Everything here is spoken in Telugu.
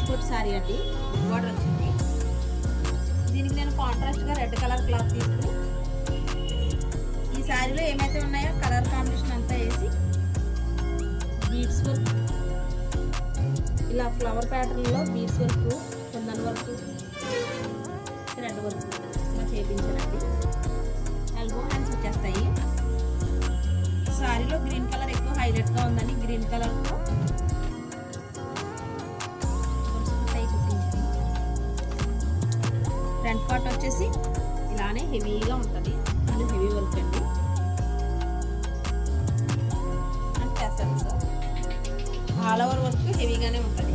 కోట్ శారీ అండి, బార్డర్ వచ్చింది. దీనికి నేను కాంట్రాస్ట్గా రెడ్ కలర్ క్లాత్ తీసుకుని ఈ శారీలో ఏమైతే ఉన్నాయో కలర్ కాంబినేషన్ అంతా వేసి బీడ్స్ వర్క్, ఇలా ఫ్లవర్ ప్యాటర్న్లో beads work, kundan work, thread work ఇలా చేయించానండి. ఎల్బో హ్యాండ్స్ వచ్చేస్తాయి. శారీలో గ్రీన్ కలర్ ఎక్కువ హైలైట్గా ఉందని గ్రీన్ కలర్తో కుట్టించాను. ఫ్రంట్ పార్ట్ వచ్చేసి ఇలానే హెవీగా ఉంటుంది, ఇది హెవీ వర్క్ అండి. And tassels all over work హెవీగానే ఉంటుంది.